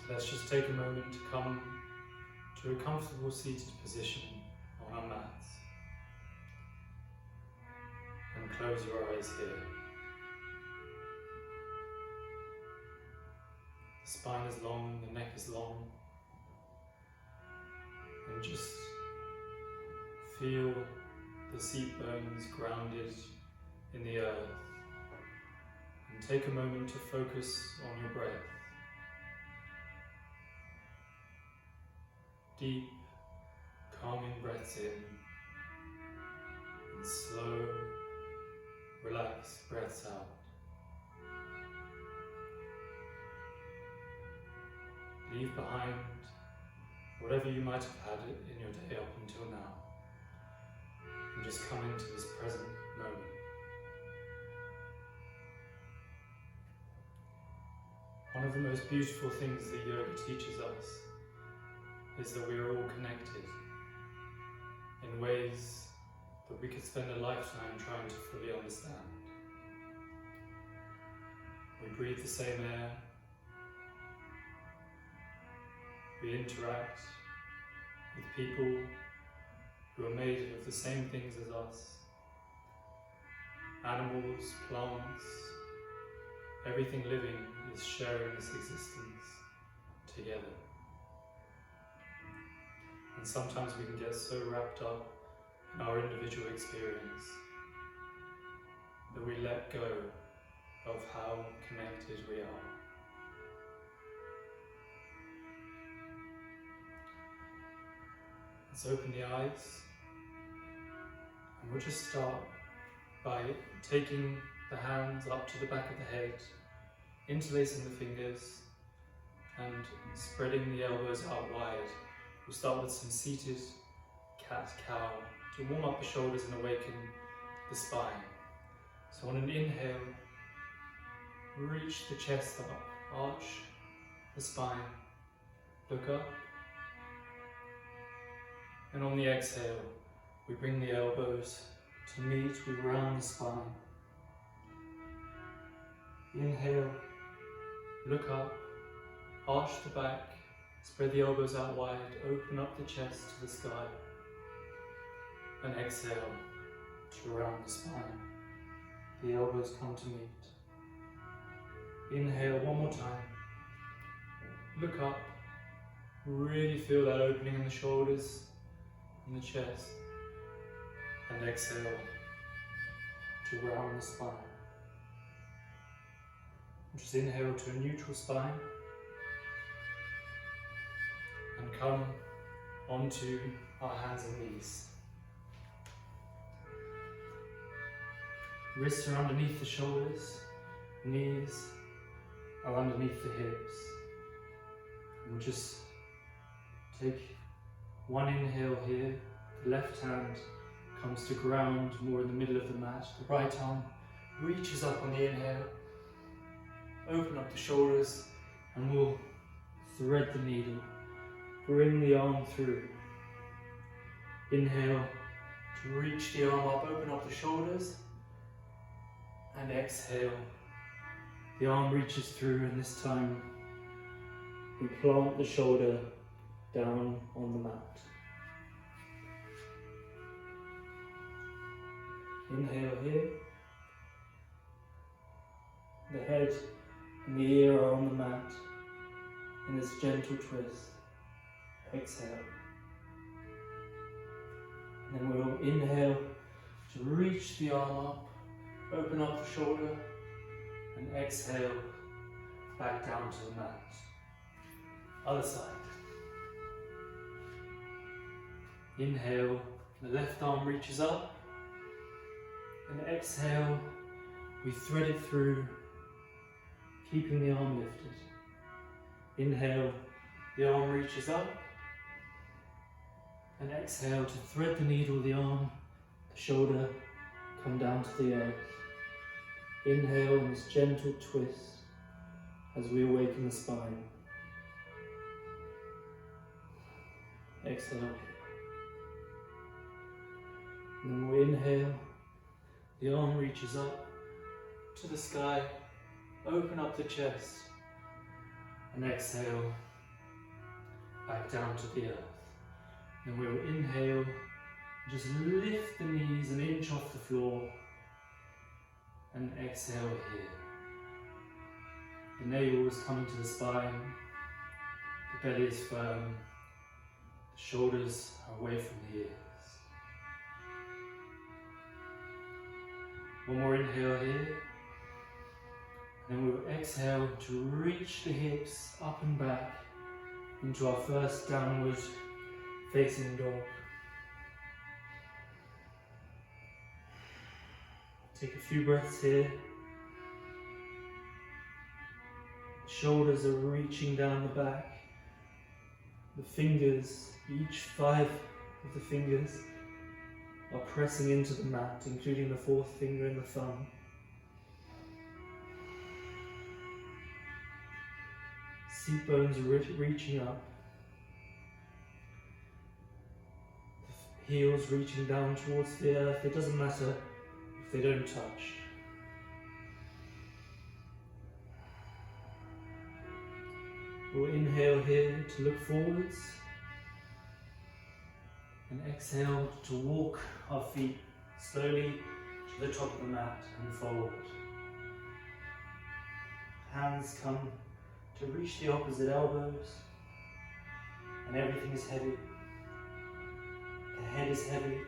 let's just take a moment to come to a comfortable seated position on our mats and close your eyes here. The spine is long, the neck is long, and just feel the seat bones grounded in the earth, and take a moment to focus on your breath. Deep, calming breaths in, and slow, relaxed breaths out. Leave behind whatever you might have had in your day up until now, and just come into this present moment. One of the most beautiful things that yoga teaches us is that we are all connected in ways that we could spend a lifetime trying to fully understand. We breathe the same air, we interact with people who are made of the same things as us. Animals, plants, everything living is sharing this existence together. And sometimes we can get so wrapped up in our individual experience that we let go of how connected we are. Let's open the eyes, and we'll just start by taking the hands up to the back of the head, interlacing the fingers and spreading the elbows out wide. We'll start with some seated cat-cow to warm up the shoulders and awaken the spine. So on an inhale, reach the chest up, arch the spine, look up. And on the exhale, we bring the elbows to meet, we round the spine. Inhale, look up, arch the back, spread the elbows out wide, open up the chest to the sky. And exhale to round the spine. The elbows come to meet. Inhale one more time. Look up, really feel that opening in the shoulders and the chest. And exhale to round the spine. Just inhale to a neutral spine and come onto our hands and knees. Wrists are underneath the shoulders, knees are underneath the hips. And we'll just take one inhale here. The left hand comes to ground more in the middle of the mat. The right arm reaches up on the inhale. Open up the shoulders and we'll thread the needle. Bring the arm through. Inhale to reach the arm up, open up the shoulders. And exhale, the arm reaches through, and this time we plant the shoulder down on the mat. Inhale here. The head and the ear are on the mat in this gentle twist. Exhale. And then we'll inhale to reach the arm up. Open up the shoulder and exhale back down to the mat. Other side. Inhale, the left arm reaches up, and exhale, we thread it through, keeping the arm lifted. Inhale, the arm reaches up, and exhale to thread the needle, the arm, the shoulder, come down to the earth. Inhale in this gentle twist as we awaken the spine. Exhale. And then we'll inhale, the arm reaches up to the sky, open up the chest, and exhale back down to the earth. Then we'll inhale, just lift the knees an inch off the floor, and exhale here. The navel is coming to the spine, the belly is firm, the shoulders are away from the ears. One more inhale here, and then we'll exhale to reach the hips up and back into our first downward facing dog. Take a few breaths here. The shoulders are reaching down the back. The fingers, each 5 of the fingers, are pressing into the mat, including the 4th finger and the thumb. Seat bones are reaching up. The heels reaching down towards the earth. It doesn't matter if they don't touch. We'll inhale here to look forwards and exhale to walk our feet slowly to the top of the mat and forward. Hands come to reach the opposite elbows, and everything is heavy. The head is heavy.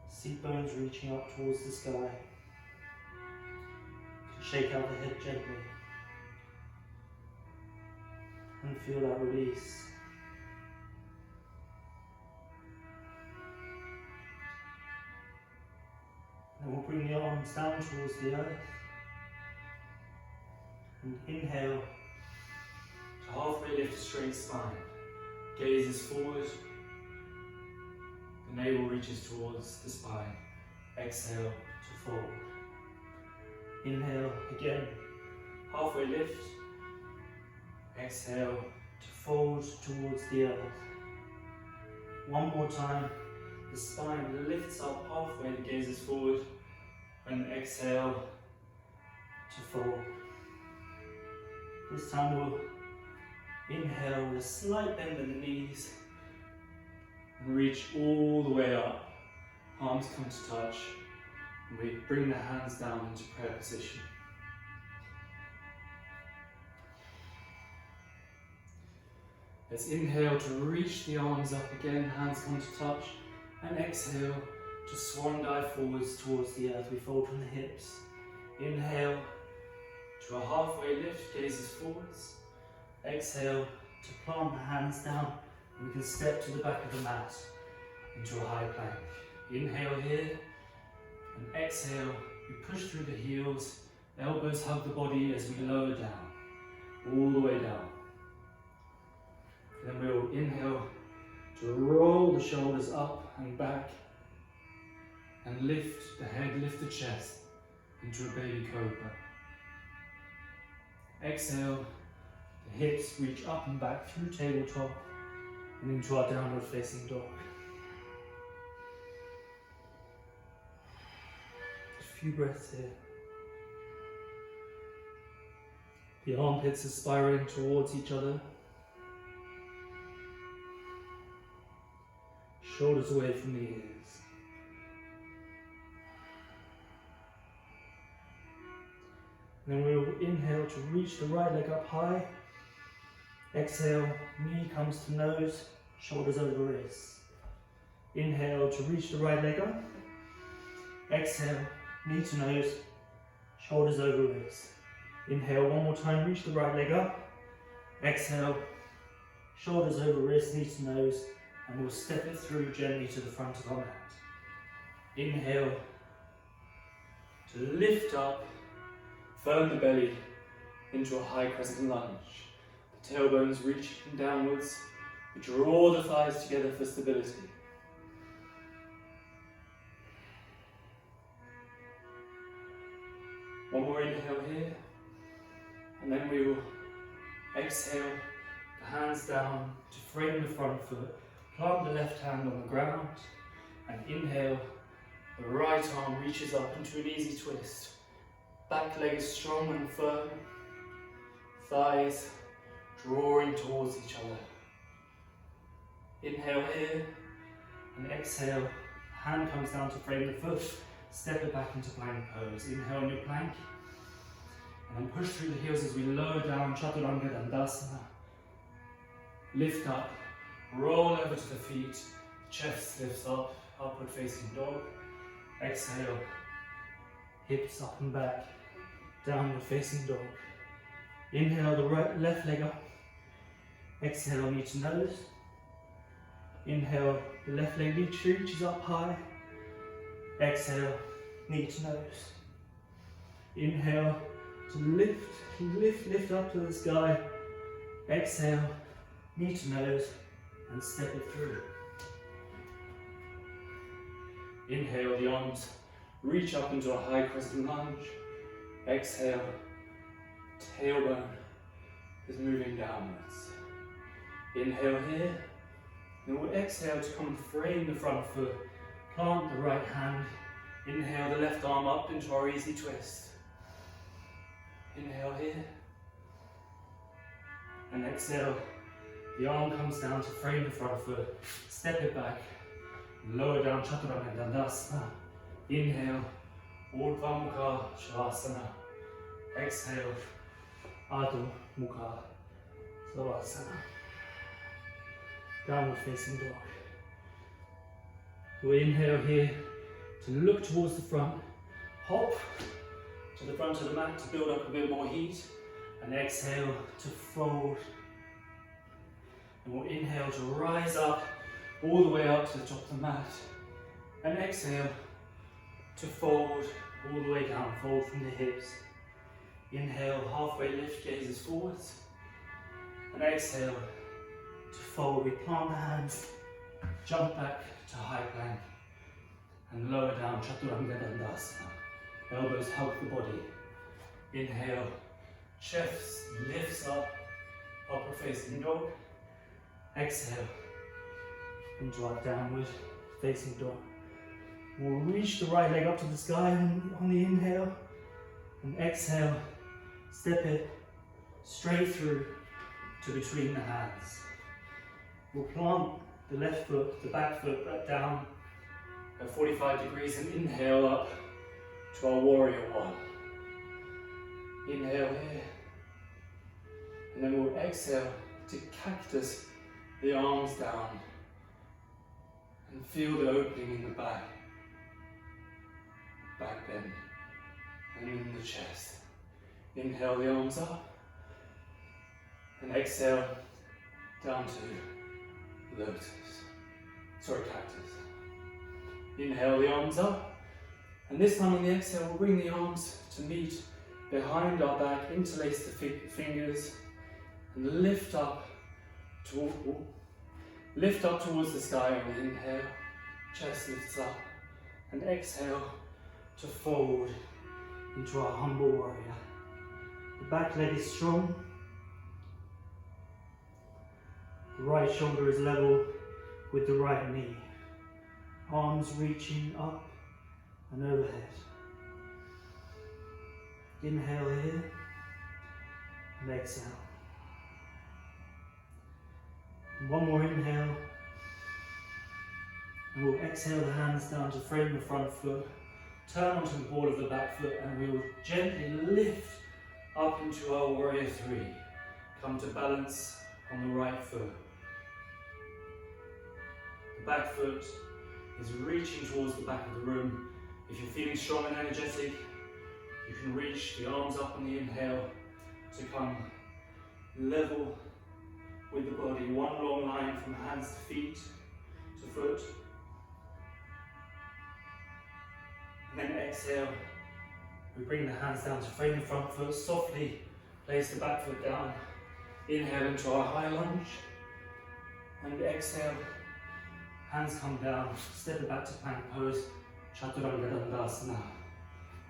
Seat bones reaching up towards the sky. Shake out the head gently and feel that release. And we'll bring the arms down towards the earth and inhale to halfway lift a straight spine. Gaze is forward. The navel reaches towards the spine. Exhale to fold. Inhale again, halfway lift. Exhale to fold towards the earth. One more time, the spine lifts up halfway, the gaze is forward, and exhale to fold. This time we'll inhale with a slight bend in the knees and reach all the way up. Arms come to touch, and we bring the hands down into prayer position. Let's inhale to reach the arms up again, hands come to touch, and exhale to swan dive forwards towards the earth. We fold from the hips. Inhale to a halfway lift, gazes forwards. Exhale to plant the hands down, and we can step to the back of the mat into a high plank. Inhale here, and exhale, we push through the heels, elbows hug the body as we lower down, all the way down. Then we'll inhale to roll the shoulders up and back and lift the head, lift the chest into a baby cobra. Exhale, the hips reach up and back through tabletop and into our downward facing dog. A few breaths here. The armpits are spiraling towards each other. Shoulders away from the ears. Then we will inhale to reach the right leg up high. Exhale, knee comes to nose, shoulders over wrists. Inhale to reach the right leg up. Exhale, knee to nose, shoulders over wrists. Inhale one more time, reach the right leg up. Exhale, shoulders over wrists, knee to nose. And we'll step it through gently to the front of our mat. Inhale to lift up, firm the belly into a high crescent lunge. The tailbones reaching downwards. We draw the thighs together for stability. One more inhale here, and then we will exhale the hands down to frame the front foot. Plant the left hand on the ground and inhale, the right arm reaches up into an easy twist. Back leg is strong and firm. Thighs drawing towards each other. Inhale here, and exhale, hand comes down to frame the foot, step it back into plank pose. Inhale in your plank, and then push through the heels as we lower down, Chaturanga Dandasana. Lift up, roll over to the feet, chest lifts up, upward facing dog. Exhale, hips up and back, downward facing dog. Inhale the left leg up, exhale knee to nose. Inhale, the left leg reaches up high. Exhale, knee to nose. Inhale to lift up to the sky. Exhale, knee to nose, and step it through. Inhale, the arms reach up into a high crescent lunge. Exhale, tailbone is moving downwards. Inhale here. Then we'll exhale to come frame the front foot, plant the right hand, inhale the left arm up into our easy twist. Inhale here, and exhale, the arm comes down to frame the front foot, step it back, lower down Chaturanga Dandasana. Inhale, Urdhva Mukha Shavasana. Exhale, Adho Mukha Savasana. Downward facing dog. We'll inhale here to look towards the front, hop to the front of the mat to build up a bit more heat, and exhale to fold. And we'll inhale to rise up all the way up to the top of the mat, and exhale to fold all the way down, fold from the hips. Inhale, halfway lift, gazes forwards, and exhale to fold. We plant the hands, jump back to high plank, and lower down Chaturanga Dandasana. Elbows hug the body. Inhale, chest lifts up, upward facing dog. Exhale, into our downward facing dog. We'll reach the right leg up to the sky on the inhale, and exhale, step it straight through to between the hands. We'll plant the left foot, the back foot back down at 45 degrees and inhale up to our warrior one. Inhale here, and then we'll exhale to cactus the arms down and feel the opening in the back bend, and in the chest. Inhale the arms up, and exhale down to cactus. Inhale the arms up, and this time on the exhale we'll bring the arms to meet behind our back, interlace the fingers, and lift up towards the sky on the inhale. Chest lifts up, and exhale to fold into our humble warrior. The back leg is strong. The right shoulder is level with the right knee. Arms reaching up and overhead. Inhale here and exhale. And one more inhale, and we'll exhale the hands down to frame the front foot, turn onto the ball of the back foot, and we will gently lift up into our warrior three. Come to balance on the right foot. The back foot is reaching towards the back of the room. If you're feeling strong and energetic, you can reach the arms up on the inhale to come level with the body. One long line from hands to feet to foot. And then exhale, we bring the hands down to frame the front foot, softly place the back foot down. Inhale into our high lunge, and exhale, hands come down, step it back to plank pose, Chaturanga Dandasana.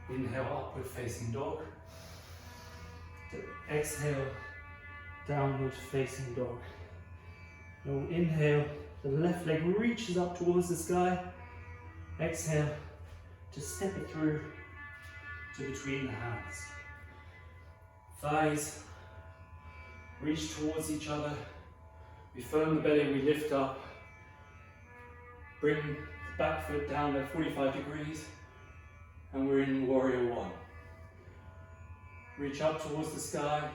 Inhale, upward facing dog. Exhale, downward facing dog. Now inhale, the left leg reaches up towards the sky. Exhale, to step it through to between the hands. Thighs reach towards each other. We firm the belly, we lift up. Bring the back foot down at 45 degrees. And we're in warrior one. Reach up towards the sky.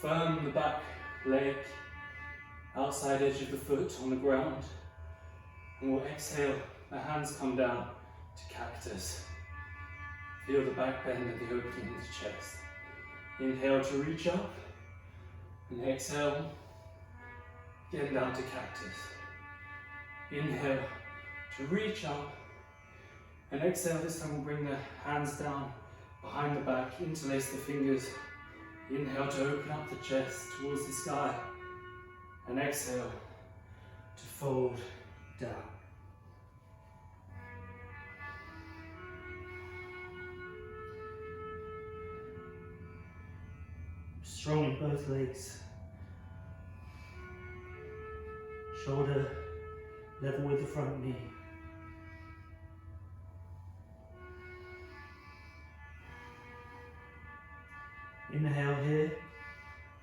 Firm the back leg, outside edge of the foot on the ground. And we'll exhale, the hands come down to cactus. Feel the back bend and the opening in the chest. Inhale to reach up, and exhale, again down to cactus. Inhale to reach up, and exhale, this time we'll bring the hands down behind the back, interlace the fingers. Inhale to open up the chest towards the sky, and exhale to fold down. Strong in both legs. Shoulder level with the front knee. Inhale here,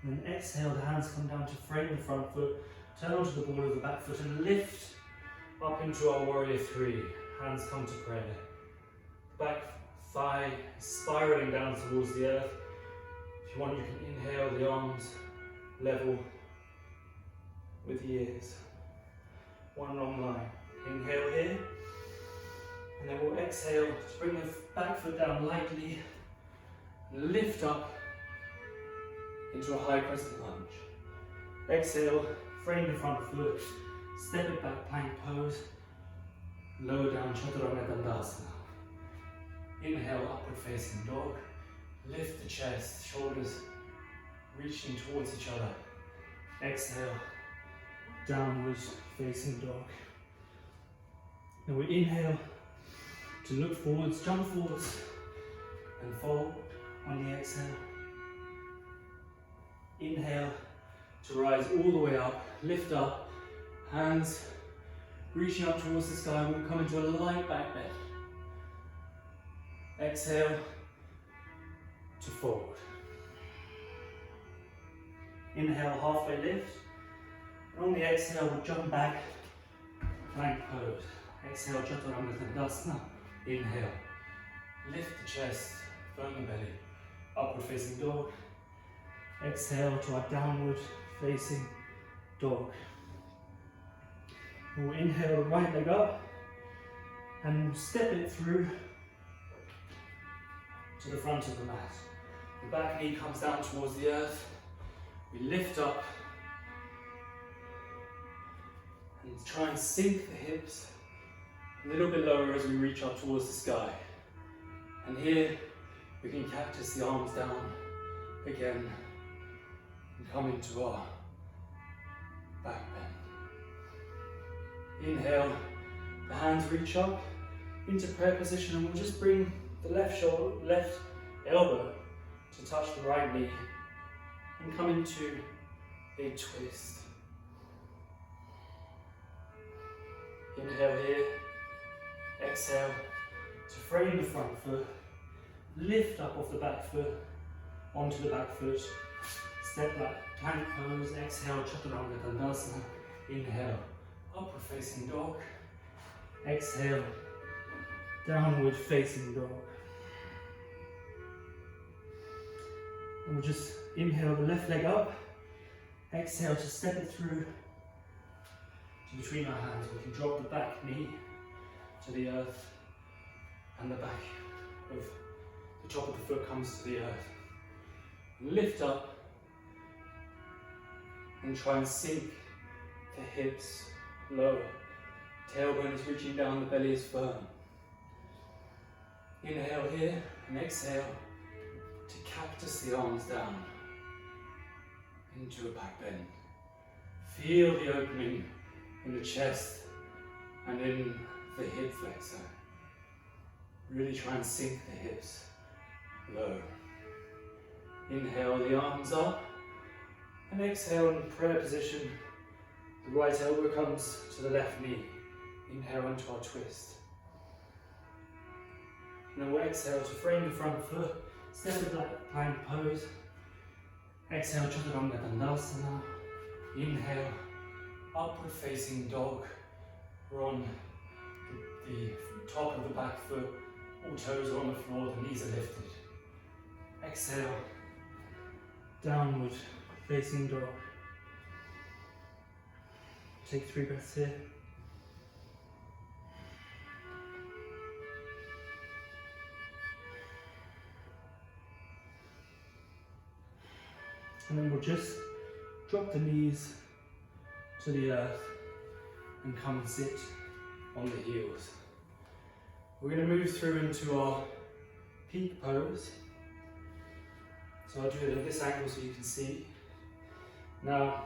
and then exhale, the hands come down to frame the front foot, turn onto the ball of the back foot and lift up into our warrior three. Hands come to prayer. Back thigh spiraling down towards the earth. If you want, you can inhale, the arms level with the ears. One long line. Inhale here, and then we'll exhale to bring the back foot down lightly, lift up into a high crescent lunge. Exhale, frame the front foot, step it back, plank pose, lower down, Chaturanga Dandasana. Inhale, upward facing dog, lift the chest, shoulders reaching towards each other. Exhale, downwards facing dog. Then we inhale to look forwards, jump forwards, and fold on the exhale. Inhale to rise all the way up, lift up, hands reaching up towards the sky. We'll come into a light back bend. Exhale to forward. Inhale, halfway lift. And on the exhale, we'll jump back, plank pose. Exhale, Chaturanga Dandasana. Inhale, lift the chest, firm the belly, upward facing dog. Exhale to our downward facing dog. We'll inhale the right leg up and step it through to the front of the mat. The back knee comes down towards the earth. We lift up and try and sink the hips a little bit lower as we reach up towards the sky. And here we can cactus the arms down again and come into our back bend. Inhale, the hands reach up into prayer position, and we'll just bring the left elbow to touch the right knee and come into a twist. Inhale here, exhale to frame the front foot, lift up off the back foot onto the back foot, step back, plank pose, exhale, Chaturanga Dandasana. Inhale, upward facing dog, exhale, downward facing dog. And we'll just inhale the left leg up, exhale to step it through to between our hands. We can drop the back knee to the earth, and the back of the top of the foot comes to the earth. Lift up and try and sink the hips lower. Tailbone is reaching down, the belly is firm. Inhale here and exhale to cactus the arms down into a back bend. Feel the opening in the chest and in the hip flexor. Really try and sink the hips low. Inhale the arms up, and exhale in prayer position. The right elbow comes to the left knee. Inhale into our twist. And then we'll exhale to frame the front foot, step the back plank pose. Exhale, Chaturanga Dandasana. Inhale, upward facing dog. We're on the top of the back foot, all toes are on the floor, the knees are lifted. Exhale, downward facing dog. Take 3 breaths here. And then we'll just drop the knees to the earth and come and sit on the heels. We're going to move through into our peak pose. So I'll do it at this angle so you can see. Now,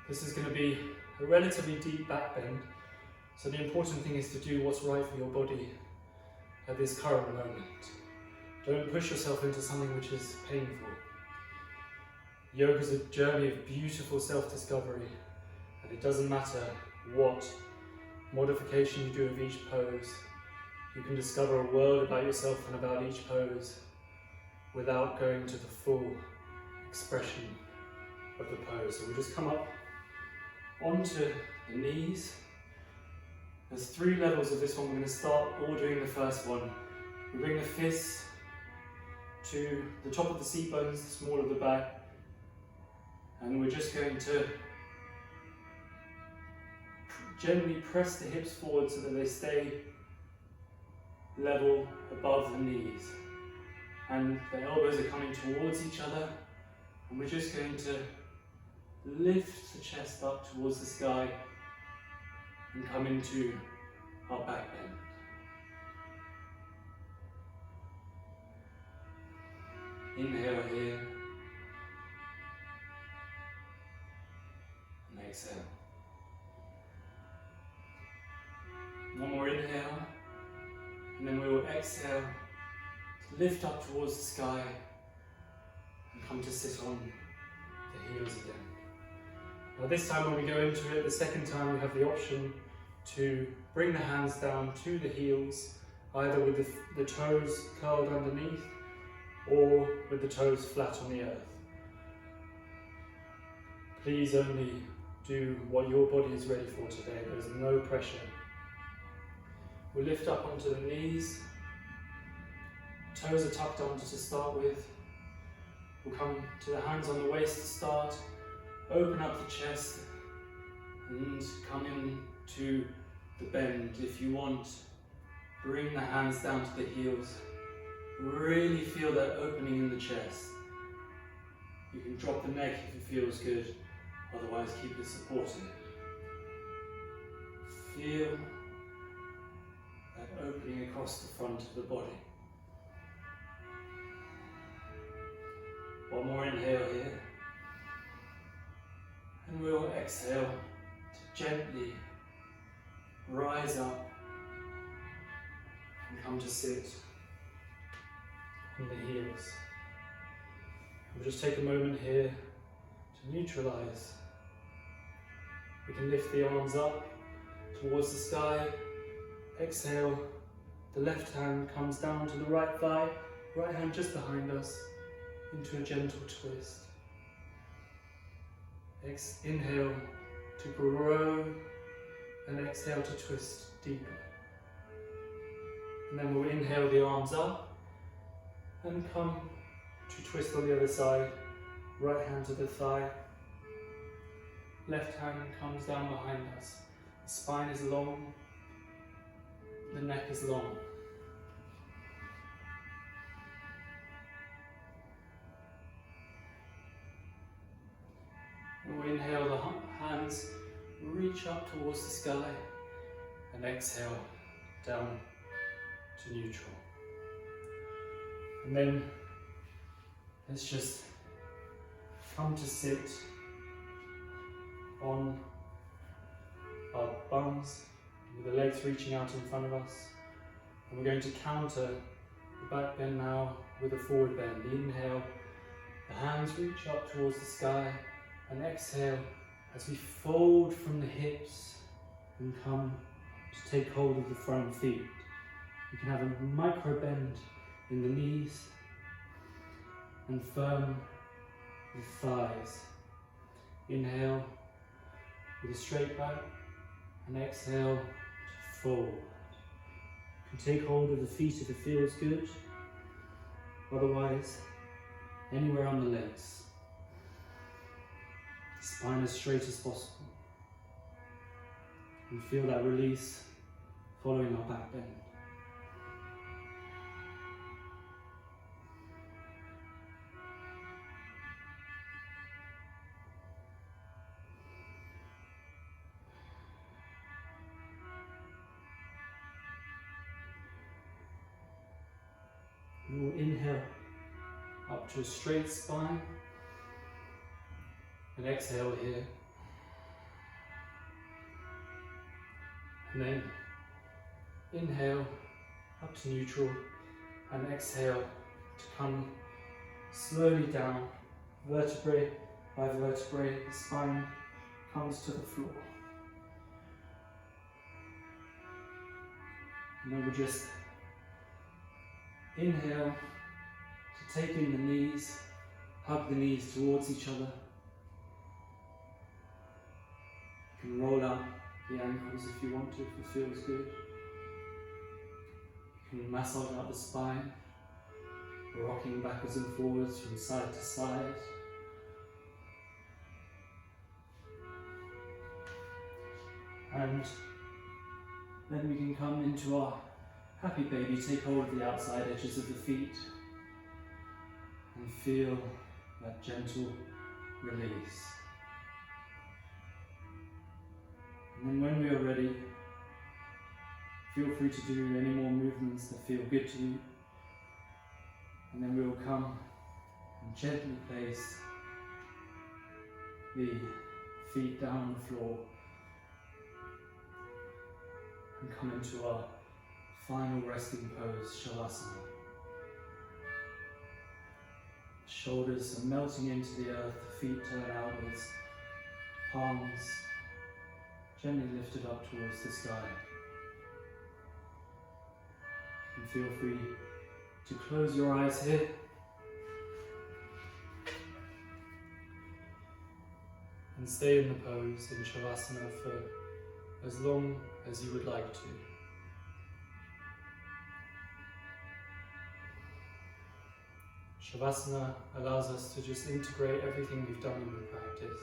this is going to be a relatively deep back bend. So the important thing is to do what's right for your body at this current moment. Don't push yourself into something which is painful. Yoga is a journey of beautiful self-discovery, and it doesn't matter what modification you do of each pose. You can discover a world about yourself and about each pose without going to the full expression of the pose. So we'll just come up onto the knees. There's 3 levels of this one. We're going to start all doing the first one. We bring the fists to the top of the seat bones, the small of the back, and we're just going to gently press the hips forward so that they stay level above the knees. And the elbows are coming towards each other, and we're just going to lift the chest up towards the sky and come into our back bend. Inhale here, and exhale. One more inhale, and then we will exhale to lift up towards the sky and come to sit on the heels again. Now this time when we go into it, the second time we have the option to bring the hands down to the heels, either with the toes curled underneath or with the toes flat on the earth. Please only do what your body is ready for today. There's no pressure. We'll lift up onto the knees. Toes are tucked under to start with. We'll come to the hands on the waist to start. Open up the chest and come into the bend. If you want, bring the hands down to the heels. Really feel that opening in the chest. You can drop the neck if it feels good, otherwise keep it supported. Feel that opening across the front of the body. One more inhale here. And we'll exhale to gently rise up and come to sit on the heels. We'll just take a moment here to neutralize. We can lift the arms up towards the sky. Exhale, the left hand comes down to the right thigh, right hand just behind us, into a gentle twist. Inhale to grow and exhale to twist deeper. And then we'll inhale the arms up and come to twist on the other side. Right hand to the thigh, left hand comes down behind us. The spine is long, the neck is long. And we'll inhale, the hands reach up towards the sky, and exhale down to neutral. And then let's just come to sit on our bums with the legs reaching out in front of us. And we're going to counter the back bend now with a forward bend. Inhale, the hands reach up towards the sky, and exhale as we fold from the hips and come to take hold of the front feet. You can have a micro bend in the knees, and firm the thighs. Inhale with a straight back and exhale to fold. You can take hold of the feet if it feels good, otherwise anywhere on the legs. Spine as straight as possible. And feel that release following our back bend. And we'll inhale up to a straight spine and exhale here. And then inhale up to neutral and exhale to come slowly down, vertebrae by vertebrae, the spine comes to the floor. And then we'll just inhale to take in the knees, hug the knees towards each other. You can roll out the ankles if you want to, if it feels good. You can massage out the spine, rocking backwards and forwards from side to side. And then we can come into our happy baby, take hold of the outside edges of the feet and feel that gentle release. And then when we are ready, feel free to do any more movements that feel good to you. And then we will come and gently place the feet down on the floor and come into our final resting pose, Shavasana. Shoulders are melting into the earth, the feet turn outwards, palms gently lifted up towards the sky. And feel free to close your eyes here. And stay in the pose in Shavasana for as long as you would like to. Shavasana allows us to just integrate everything we've done in the practice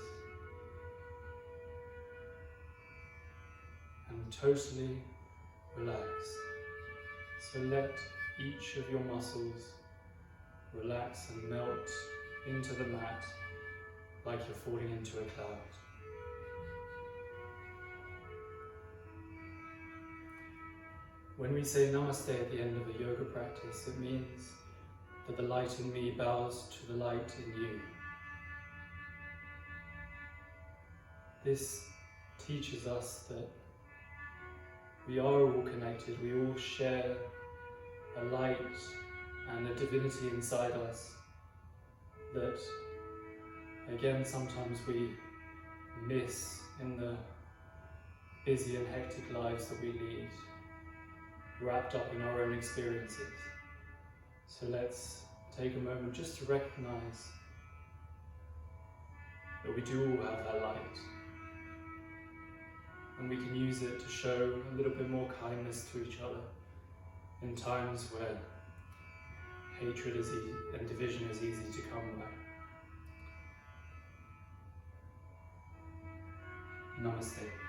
and totally relax. So let each of your muscles relax and melt into the mat like you're falling into a cloud. When we say Namaste at the end of a yoga practice, it means that the light in me bows to the light in you. This teaches us that we are all connected, we all share a light and a divinity inside us that, again, sometimes we miss in the busy and hectic lives that we lead, wrapped up in our own experiences. So let's take a moment just to recognize that we do all have that light. And we can use it to show a little bit more kindness to each other in times where hatred is easy and division is easy to come by. Namaste.